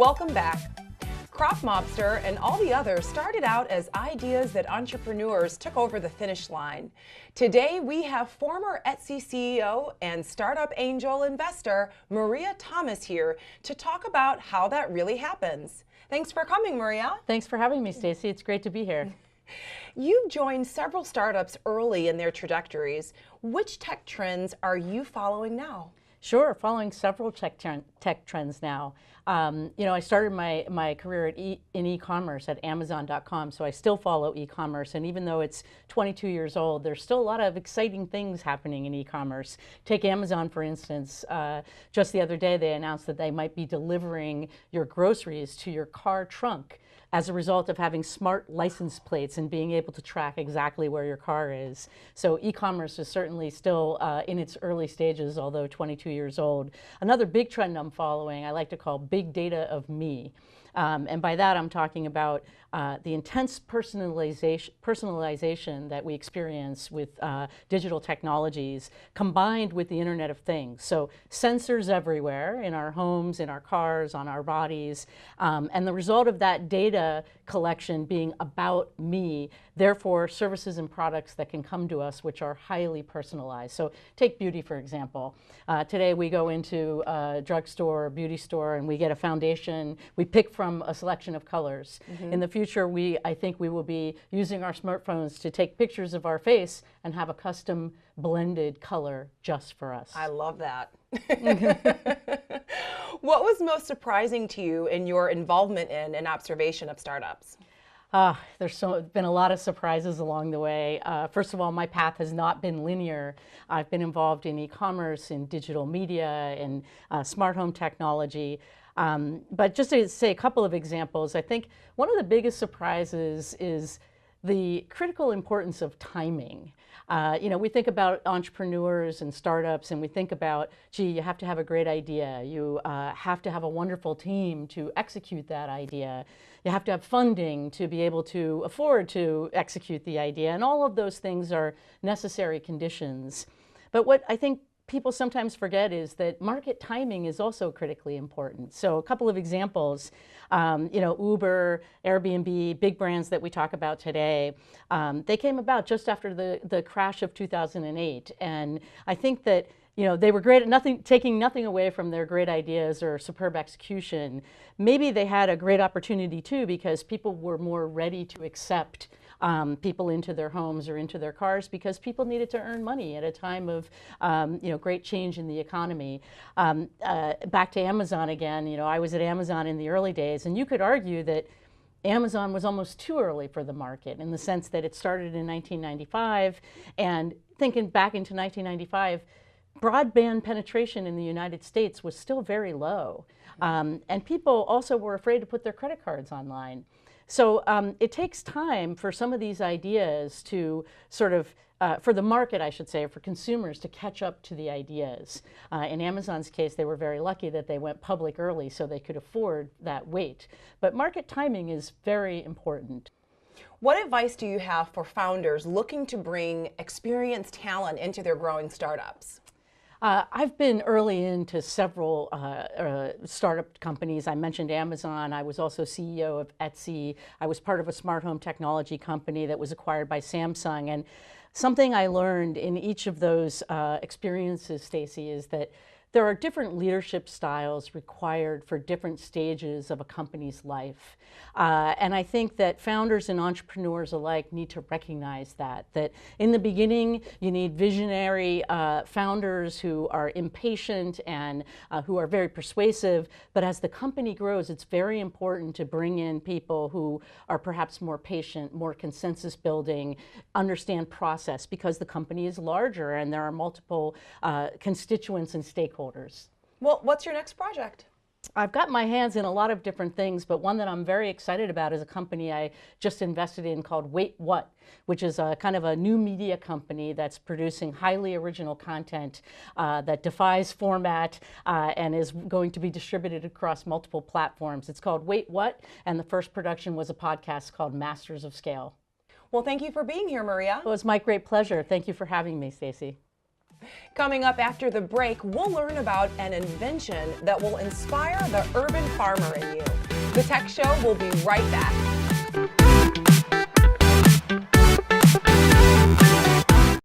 Welcome back. Crop Mobster and all the others started out as ideas that entrepreneurs took over the finish line. Today, we have former Etsy CEO and startup angel investor Maria Thomas here to talk about how that really happens. Thanks for coming, Maria. Thanks for having me, Stacy. It's great to be here. You've joined several startups early in their trajectories. Which tech trends are you following now? Sure, following several tech trends now. I started my career in e-commerce at Amazon.com, so I still follow e-commerce. And even though it's 22 years old, there's still a lot of exciting things happening in e-commerce. Take Amazon, for instance. Just the other day, they announced that they might be delivering your groceries to your car trunk as a result of having smart license plates and being able to track exactly where your car is. So e-commerce is certainly still in its early stages, although 22 years old. Another big trend I'm following, I like to call big data of me. And by that, I'm talking about the intense personalization that we experience with digital technologies combined with the Internet of Things. So sensors everywhere in our homes, in our cars, on our bodies, and the result of that data collection being about me, therefore services and products that can come to us which are highly personalized. So take beauty, for example. Today we go into a drugstore or beauty store and we get a foundation. We pick from a selection of colors. In the future, I think we will be using our smartphones to take pictures of our face and have a custom blended color just for us. I love that. What was most surprising to you in your involvement in and observation of startups? There's been a lot of surprises along the way. First of all, my path has not been linear. I've been involved in e-commerce, in digital media, in smart home technology. But just to say a couple of examples, I think one of the biggest surprises is the critical importance of timing. We think about entrepreneurs and startups and we think about, gee, you have to have a great idea. You have to have a wonderful team to execute that idea. You have to have funding to be able to afford to execute the idea. And all of those things are necessary conditions. But what I think people sometimes forget is that market timing is also critically important. So a couple of examples, Uber, Airbnb, big brands that we talk about today, they came about just after the crash of 2008. And I think that they were great at taking nothing away from their great ideas or superb execution. Maybe they had a great opportunity too because people were more ready to accept people into their homes or into their cars because people needed to earn money at a time of great change in the economy. Back to Amazon again, I was at Amazon in the early days, and you could argue that Amazon was almost too early for the market in the sense that it started in 1995, and thinking back into 1995, broadband penetration in the United States was still very low. And people also were afraid to put their credit cards online. So it takes time for some of these ideas to sort of, for the market, I should say, for consumers to catch up to the ideas. In Amazon's case, they were very lucky that they went public early so they could afford that wait. But market timing is very important. What advice do you have for founders looking to bring experienced talent into their growing startups? I've been early into several startup companies. I mentioned Amazon. I was also CEO of Etsy. I was part of a smart home technology company that was acquired by Samsung. And something I learned in each of those experiences, Stacy, is that there are different leadership styles required for different stages of a company's life. And I think that founders and entrepreneurs alike need to recognize that in the beginning, you need visionary founders who are impatient and who are very persuasive. But as the company grows, it's very important to bring in people who are perhaps more patient, more consensus building, understand process, because the company is larger and there are multiple constituents and stakeholders. Well, what's your next project? I've got my hands in a lot of different things, but one that I'm very excited about is a company I just invested in called Wait What, which is a kind of a new media company that's producing highly original content that defies format and is going to be distributed across multiple platforms. It's called Wait What, and the first production was a podcast called Masters of Scale. Well, thank you for being here, Maria. It was my great pleasure. Thank you for having me, Stacy. Coming up after the break, we'll learn about an invention that will inspire the urban farmer in you. The Tech Show will be right back.